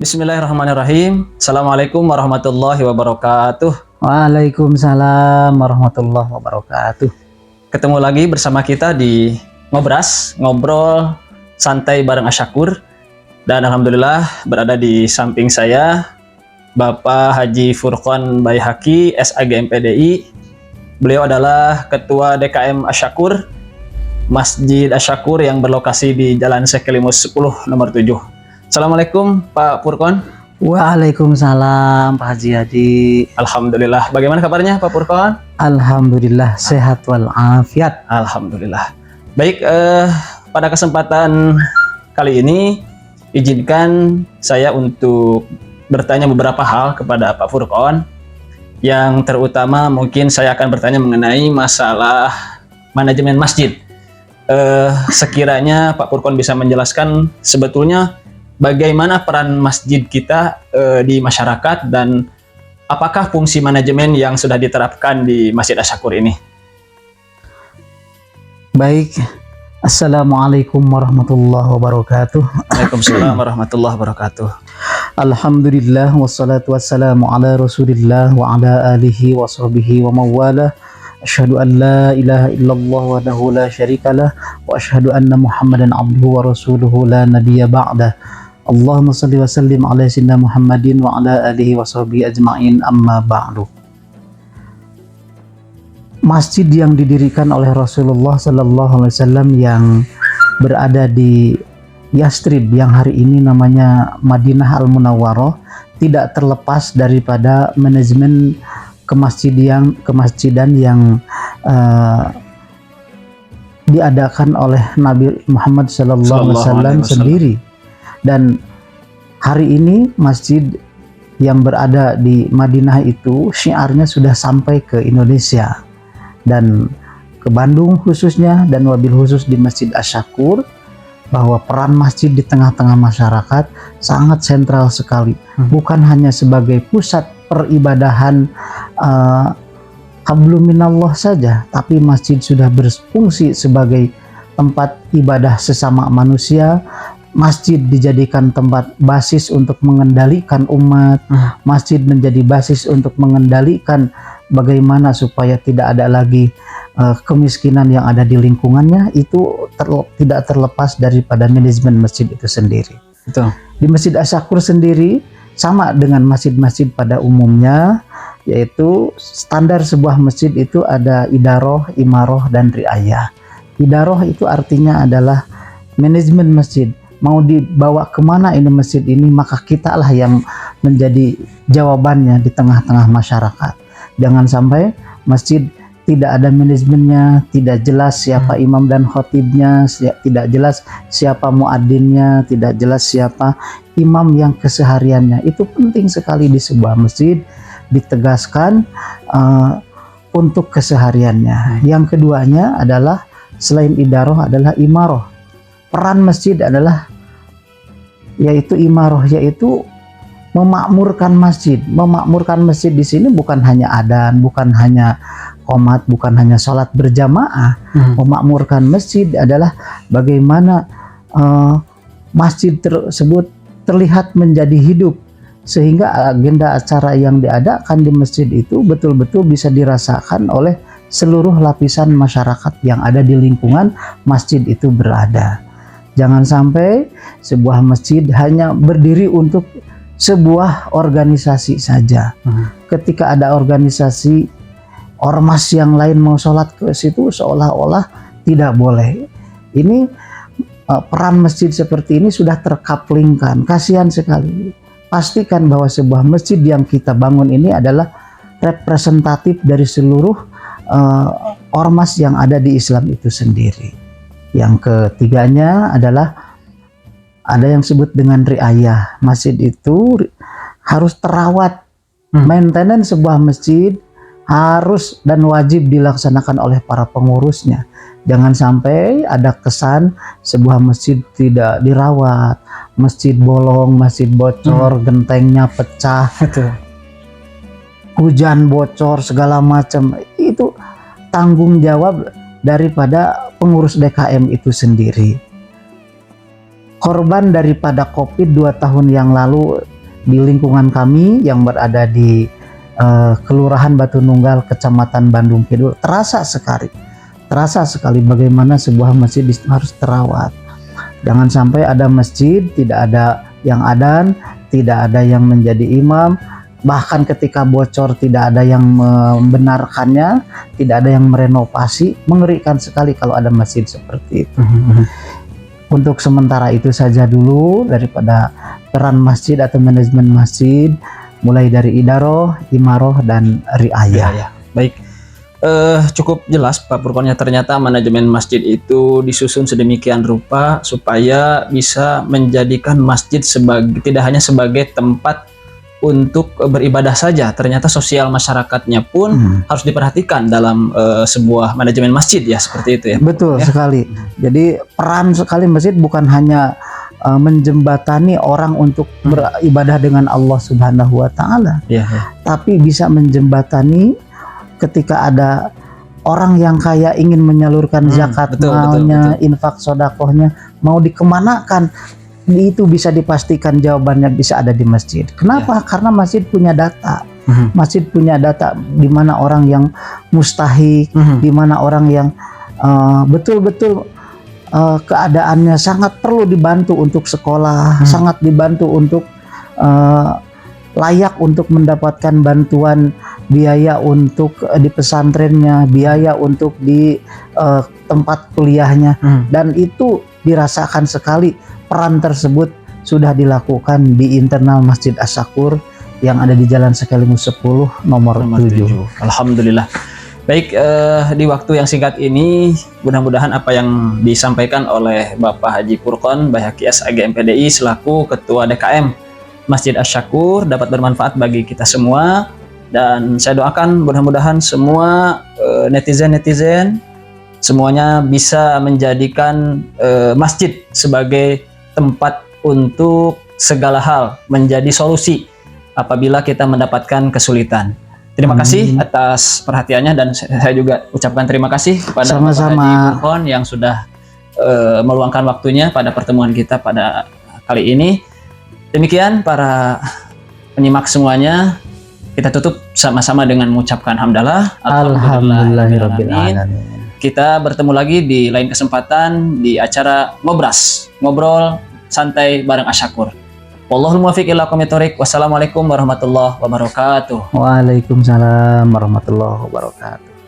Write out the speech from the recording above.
Bismillahirrahmanirrahim. Assalamualaikum warahmatullahi wabarakatuh. Waalaikumsalam warahmatullahi wabarakatuh. Ketemu lagi bersama kita di Ngobras, ngobrol santai bareng Asyakur. Dan alhamdulillah berada di samping saya Bapak Haji Furqon Baihaqi, SAG MPDI. Beliau adalah Ketua DKM Asyakur, Masjid Asyakur yang berlokasi di Jalan Sekelimus 10 nomor 7. Assalamualaikum Pak Furqon. Waalaikumsalam Pak Haji Hadi. Alhamdulillah. Bagaimana kabarnya Pak Furqon? Alhamdulillah sehat walafiat. Alhamdulillah. Baik, pada kesempatan kali ini izinkan saya untuk bertanya beberapa hal kepada Pak Furqon. Yang terutama mungkin saya akan bertanya mengenai masalah manajemen masjid. Sekiranya Pak Furqon bisa menjelaskan sebetulnya bagaimana peran masjid kita di masyarakat dan apakah fungsi manajemen yang sudah diterapkan di Masjid Asyakur ini? Baik, Assalamualaikum warahmatullahi wabarakatuh. Waalaikumsalam warahmatullahi wabarakatuh. Alhamdulillah wassalatu wassalamu ala Rasulillah wa ala alihi wa sahbihi wa mawala. Asyhadu an la ilaha illallah wahdahu la syarikalah wa asyhadu anna Muhammadan abduhu wa rasuluhu la nabiyya ba'dah. Allahumma salli wa sallim ala sayyidina Muhammadin wa ala alihi wa sahbihi ajma'in, amma ba'du. Masjid yang didirikan oleh Rasulullah sallallahu alaihi wasallam yang berada di Yastrib yang hari ini namanya Madinah Al-Munawwarah tidak terlepas daripada manajemen kemasjidan yang diadakan oleh Nabi Muhammad sallallahu alaihi wasallam sendiri. Dan hari ini masjid yang berada di Madinah itu syiarnya sudah sampai ke Indonesia dan ke Bandung khususnya, dan wabil khusus di Masjid Asyakur, bahwa peran masjid di tengah-tengah masyarakat sangat sentral sekali. Bukan hanya sebagai pusat peribadahan hablum minallah saja, tapi masjid sudah berfungsi sebagai tempat ibadah sesama manusia. Masjid dijadikan tempat basis untuk mengendalikan umat. Masjid menjadi basis untuk mengendalikan bagaimana supaya tidak ada lagi kemiskinan yang ada di lingkungannya. Itu tidak terlepas daripada manajemen masjid itu sendiri. Betul. Di Masjid Asyakur sendiri sama dengan masjid-masjid pada umumnya, yaitu standar sebuah masjid itu ada idaroh, imaroh, dan riayah. Idaroh itu artinya adalah manajemen masjid. Mau dibawa kemana ini masjid ini, maka kita lah yang menjadi jawabannya di tengah-tengah masyarakat. Jangan sampai masjid tidak ada manajemennya, tidak jelas siapa imam dan khotibnya, tidak jelas siapa muadzinnya, tidak jelas siapa imam yang kesehariannya. Itu penting sekali di sebuah masjid ditegaskan untuk kesehariannya. Yang keduanya adalah selain idaroh adalah imaroh. Peran masjid adalah yaitu imaroh, yaitu memakmurkan masjid. Memakmurkan masjid di sini bukan hanya adzan, bukan hanya qomat, bukan hanya sholat berjamaah. Memakmurkan masjid adalah bagaimana masjid tersebut terlihat menjadi hidup, sehingga agenda acara yang diadakan di masjid itu betul-betul bisa dirasakan oleh seluruh lapisan masyarakat yang ada di lingkungan masjid itu berada. Jangan sampai sebuah masjid hanya berdiri untuk sebuah organisasi saja. Ketika ada organisasi ormas yang lain mau sholat ke situ, seolah-olah tidak boleh. Ini peran masjid seperti ini sudah terkaplingkan. Kasihan sekali. Pastikan bahwa sebuah masjid yang kita bangun ini adalah representatif dari seluruh ormas yang ada di Islam itu sendiri. Yang ketiganya adalah ada yang disebut dengan riayah. Masjid itu harus terawat. Maintenance sebuah masjid harus dan wajib dilaksanakan oleh para pengurusnya. Jangan sampai ada kesan sebuah masjid tidak dirawat, masjid bolong, masjid bocor, gentengnya pecah, hujan bocor, segala macam. Itu tanggung jawab daripada pengurus DKM itu sendiri. Korban daripada COVID 2 tahun yang lalu di lingkungan kami yang berada di Kelurahan Batu Nunggal, Kecamatan Bandung Kidul, terasa sekali bagaimana sebuah masjid harus terawat. Jangan sampai ada masjid tidak ada yang adzan, tidak ada yang menjadi imam, bahkan ketika bocor tidak ada yang membenarkannya, tidak ada yang merenovasi. Mengerikan sekali kalau ada masjid seperti itu. Untuk sementara itu saja dulu daripada peran masjid atau manajemen masjid, mulai dari idaroh, imaroh, dan riayah. Ya. Baik, cukup jelas Pak Furqon, ternyata manajemen masjid itu disusun sedemikian rupa supaya bisa menjadikan masjid tidak hanya sebagai tempat untuk beribadah saja, ternyata sosial masyarakatnya pun harus diperhatikan dalam sebuah manajemen masjid ya, seperti itu ya. Betul sekali. Jadi peran sekali masjid bukan hanya menjembatani orang untuk beribadah dengan Allah Subhanahu wa Ta'ala, tapi bisa menjembatani ketika ada orang yang kaya ingin menyalurkan zakat malnya, infak sodakohnya, mau dikemanakan, itu bisa dipastikan jawabannya bisa ada di masjid. Kenapa? Karena masjid punya data. Masjid punya data di mana orang yang mustahik, di mana orang yang betul-betul keadaannya sangat perlu dibantu untuk sekolah, sangat dibantu untuk layak untuk mendapatkan bantuan biaya untuk di pesantrennya, biaya untuk di tempat kuliahnya, dan itu dirasakan sekali. Peran tersebut sudah dilakukan di internal Masjid Asy-Syakur yang ada di Jalan Sekelimus 10 nomor 7. Alhamdulillah. Baik, di waktu yang singkat ini mudah-mudahan apa yang disampaikan oleh Bapak Haji Furqon Baihaqi SAG MPDI selaku Ketua DKM Masjid Asy-Syakur dapat bermanfaat bagi kita semua, dan saya doakan mudah-mudahan semua netizen semuanya bisa menjadikan masjid sebagai tempat untuk segala hal, menjadi solusi apabila kita mendapatkan kesulitan. Terima kasih atas perhatiannya, dan saya juga ucapkan terima kasih kepada Bapak Haji Furqon yang sudah meluangkan waktunya pada pertemuan kita pada kali ini. Demikian para penyimak semuanya, kita tutup sama-sama dengan mengucapkan hamdalah. Alhamdulillahirabbil alamin. Kita bertemu lagi di lain kesempatan di acara Ngobras, ngobrol santai bareng Asy-Syakur. Wallahul muwaffiq ila aqwamit thoriq. Wassalamualaikum warahmatullahi wabarakatuh. Waalaikumsalam warahmatullahi wabarakatuh.